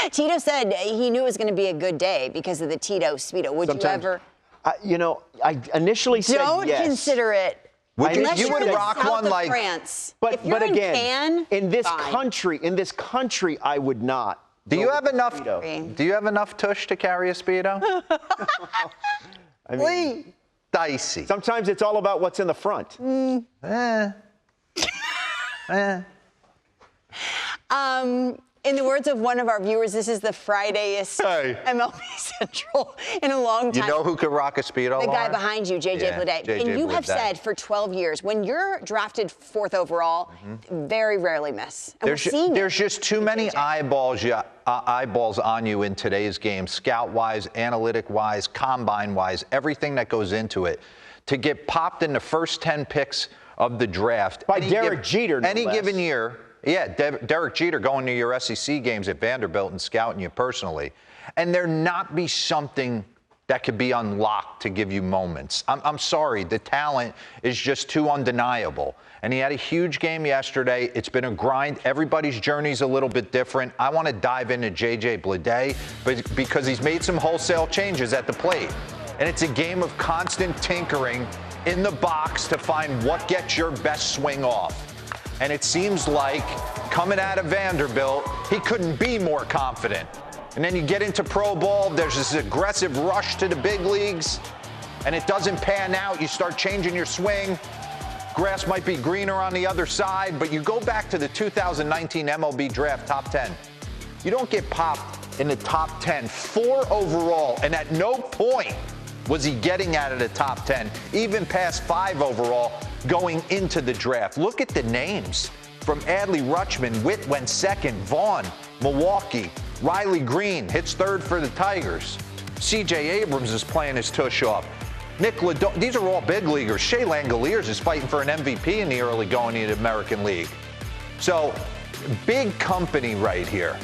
Tito said he knew it was going to be a good day because of the Tito Speedo. Would Sometimes, you ever? I initially said Don't yes. consider it. You would rock one like France. But again, in this fine. country, I would not. Do you have enough? Speedo. Do you have enough tush to carry a Speedo? I mean, dicey. sometimes it's all about what's in the front. In the words of one of our viewers, this is the Fridayest MLB Central in a long time. You know who could rock a Speedo? The guy Laura? behind you, JJ Bleday. JJ And you have Bleday. said for 12 years, when you're drafted 4th overall, very rarely miss. And There's just too many eyeballs on you in today's game, scout-wise, analytic-wise, combine-wise, everything that goes into it. To get popped in the first 10 picks of the draft. By Derek Jeter, no Any less. given year. Yeah, Derek Jeter going to your SEC games at Vanderbilt and scouting you personally. And there not be something that could be unlocked to give you moments. I'm sorry, the talent is just too undeniable. And he had a huge game yesterday. It's been a grind. Everybody's journey's a little bit different. I want to dive into JJ Bleday because he's made some wholesale changes at the plate. And it's a game of constant tinkering in the box to find what gets your best swing off. And it seems like coming out of Vanderbilt, he couldn't be more confident. And then you get into pro ball, there's this aggressive rush to the big leagues, and it doesn't pan out. You start changing your swing. Grass might be greener on the other side, but you go back to the 2019 MLB Draft top 10. You don't get popped in the top 10, 4 overall, and at no point was he getting out of the top 10, even past 5 overall going into the draft. Look at the names. From Adley Rutschman, Witt went 2nd, Vaughn, Milwaukee, Riley Green hits 3rd for the Tigers. C.J. Abrams is playing his tush off. Nick Lodolo, these are all big leaguers. Shea Langoliers is fighting for an MVP in the early going in the American League. So, big company right here.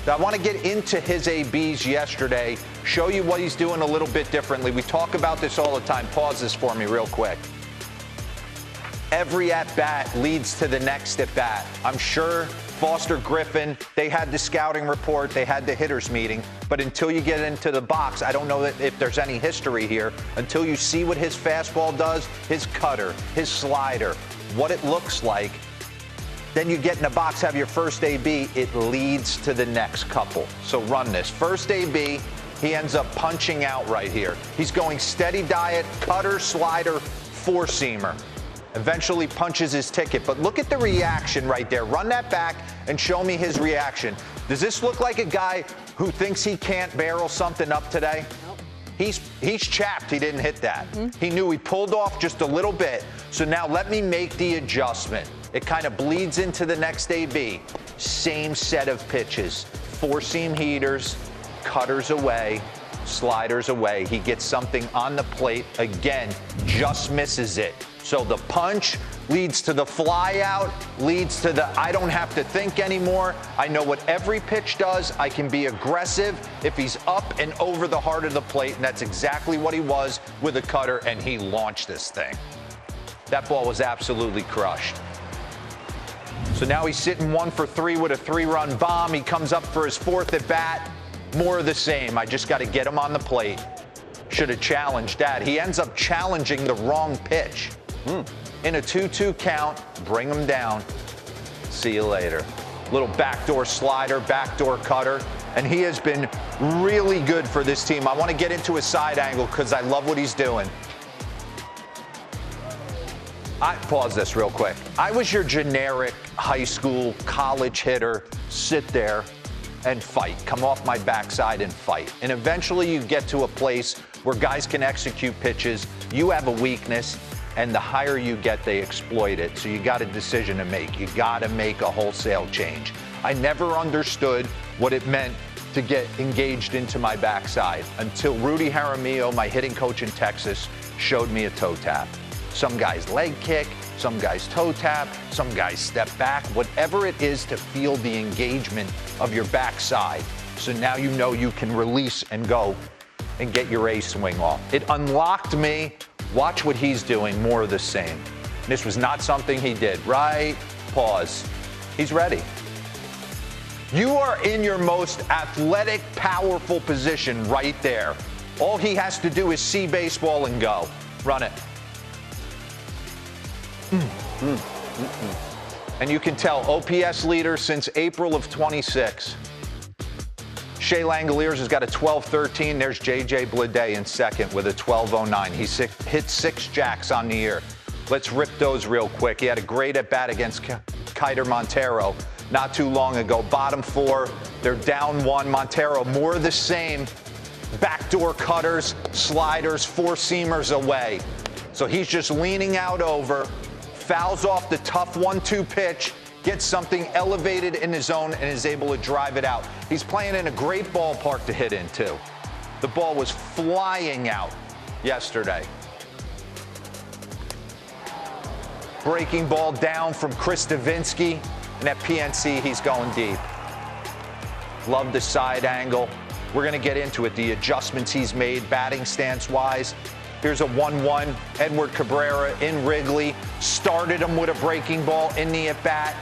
I want to get into his ABs yesterday, show you what he's doing a little bit differently. We talk about this all the time. Pause this for me real quick. Every at-bat leads to the next at-bat. I'm sure Foster Griffin, they had the scouting report, they had the hitters meeting, but until you get into the box, I don't know if there's any history here. Until you see what his fastball does, his cutter, his slider, what it looks like, then you get in the box, have your first AB, it leads to the next couple. So run this. First AB, he ends up punching out right here. He's going steady diet, cutter, slider, four-seamer. Eventually punches his ticket. But look at the reaction right there. Run that back and show me his reaction. Does this look like a guy who thinks he can't barrel something up today? Nope. He's chapped. He didn't hit that. He knew he pulled off just a little bit. So now let me make the adjustment. It kind of bleeds into the next AB. Same set of pitches. Four-seam heaters, cutters away, sliders away. He gets something on the plate. Again, just misses it. So the punch leads to the fly out, leads to the I don't have to think anymore. I know what every pitch does. I can be aggressive if he's up and over the heart of the plate, and that's exactly what he was with a cutter, and he launched this thing. That ball was absolutely crushed. So now he's sitting 1 for 3 with a 3-run bomb. He comes up for his 4th at bat. More of the same. I just got to get him on the plate. Should have challenged that. He ends up challenging the wrong pitch. In a 2-2 count, bring him down. See you later. Little backdoor slider, backdoor cutter, and he has been really good for this team. I want to get into his side angle because I love what he's doing. Pause this real quick. I was your generic high school, college hitter. Sit there and fight. Come off my backside and fight. And eventually you get to a place where guys can execute pitches. You have a weakness, and the higher you get, they exploit it. So you got a decision to make. You got to make a wholesale change. I never understood what it meant to get engaged into my backside until Rudy Jaramillo, my hitting coach in Texas, showed me a toe tap. Some guys leg kick, some guys toe tap, some guys step back, whatever it is to feel the engagement of your backside. So now you know you can release and go and get your A swing off. It unlocked me. Watch what he's doing, more of the same. This was not something he did. Right, pause. He's ready. You are in your most athletic, powerful position right there. All he has to do is see baseball and go. Run it. And you can tell, OPS leader since April of 26. Shea Langoliers has got a 12-13. There's JJ Bleday in second with a 12-09. He's hit 6 jacks on the year. Let's rip those real quick. He had a great at-bat against Kiter Montero not too long ago. Bottom 4, they're down 1. Montero, more of the same. Backdoor cutters, sliders, 4-seamers away. So he's just leaning out over, fouls off the tough 1-2 pitch, gets something elevated in his zone, and is able to drive it out. He's playing in a great ballpark to hit into. The ball was flying out yesterday. Breaking ball down from Chris Davinsky, and at PNC, he's going deep. Love the side angle. We're going to get into it, the adjustments he's made batting stance-wise. Here's a 1-1. Edward Cabrera in Wrigley. Started him with a breaking ball in the at-bat.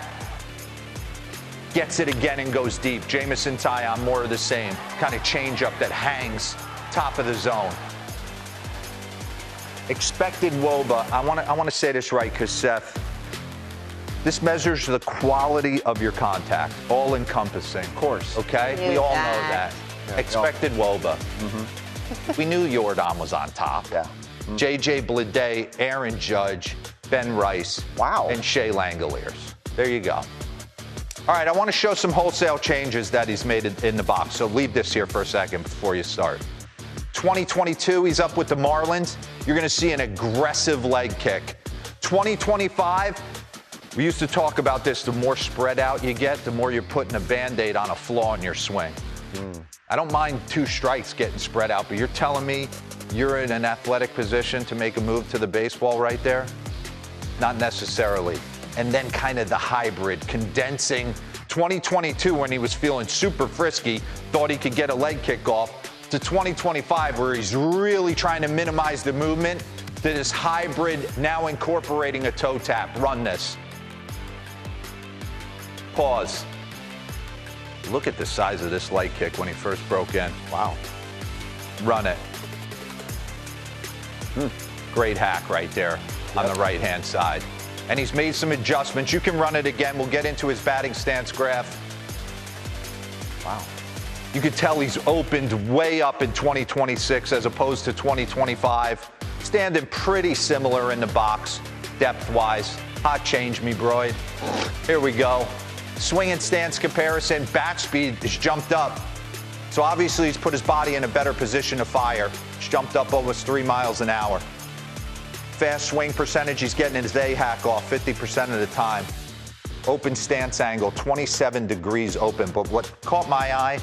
Gets it again and goes deep. Jamison Tyon, more of the same. Kind of change-up that hangs top of the zone. Expected WOBA. I want to say this right because, Seth, this measures the quality of your contact, all-encompassing. Of course. Okay? We all know that. Yeah, Expected WOBA. We knew Jordan was on top. Yeah. JJ Bleday, Aaron Judge, Ben Rice, wow, and Shea Langoliers. There you go. All right, I want to show some wholesale changes that he's made in the box. So leave this here for a second before you start. 2022, he's up with the Marlins. You're going to see an aggressive leg kick. 2025, we used to talk about this. The more spread out you get, the more you're putting a Band-Aid on a flaw in your swing. I don't mind 2 strikes getting spread out, but you're telling me you're in an athletic position to make a move to the baseball right there? Not necessarily. And then kind of the hybrid, condensing 2022 when he was feeling super frisky, thought he could get a leg kick off, to 2025 where he's really trying to minimize the movement, to this hybrid now incorporating a toe tap. Run this. Pause. Look at the size of this leg kick when he first broke in. Wow. Run it. Great hack right there on the right-hand side. And he's made some adjustments. You can run it again. We'll get into his batting stance graph. Wow. You could tell he's opened way up in 2026 as opposed to 2025. Standing pretty similar in the box, depth-wise. Hot change me, Broid. Here we go. Swing and stance comparison, bat speed is jumped up. So obviously he's put his body in a better position to fire. It's jumped up almost 3 miles an hour. Fast swing percentage, he's getting his A hack off 50% of the time. Open stance angle, 27 degrees open. But what caught my eye,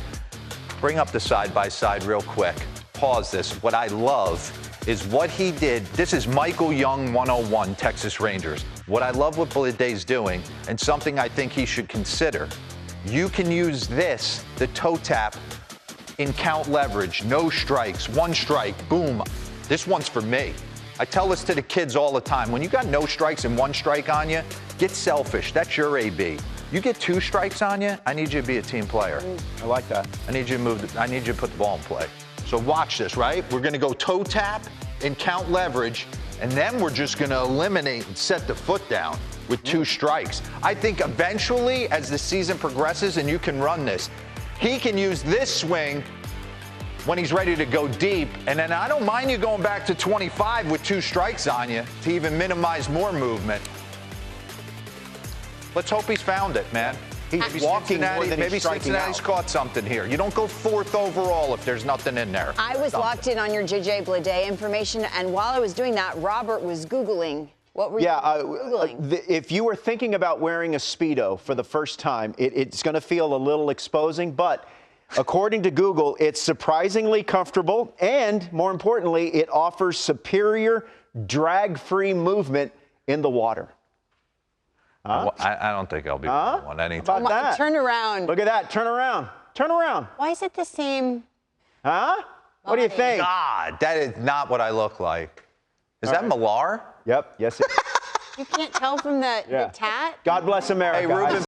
bring up the side-by-side real quick. Pause this. What I love is what he did. This is Michael Young 101, Texas Rangers. What I love what Bleday's doing, and something I think he should consider, you can use this, the toe tap, in count leverage, no strikes, 1 strike, boom. This one's for me. I tell this to the kids all the time. When you got no strikes and 1 strike on you, get selfish. That's your AB. You get 2 strikes on you, I need you to be a team player. I like that. I need you to put the ball in play. So watch this, right? We're going to go toe tap and count leverage, and then we're just going to eliminate and set the foot down with 2 strikes. I think eventually, as the season progresses and you can run this, he can use this swing when he's ready to go deep. And then I don't mind you going back to 25 with 2 strikes on you to even minimize more movement. Let's hope he's found it, man. He's walking more than maybe he's striking Cincinnati's out. caught something here. You don't go 4th overall if there's nothing in there. I was locked in on your JJ Bleday information, and while I was doing that, Robert was Googling. What were you Googling? If you were thinking about wearing a Speedo for the first time, it's going to feel a little exposing, but according to Google, it's surprisingly comfortable, and more importantly, it offers superior drag-free movement in the water. Huh? Well, I don't think I'll be wearing one anytime. How about that? Turn around. Look at that. Turn around. Turn around. Why is it the same? Huh? What do you think? God, that is not what I look like. Is that Millar? Yep. Yes, it is. You can't tell from the tat? God bless America. Hey, Ruben.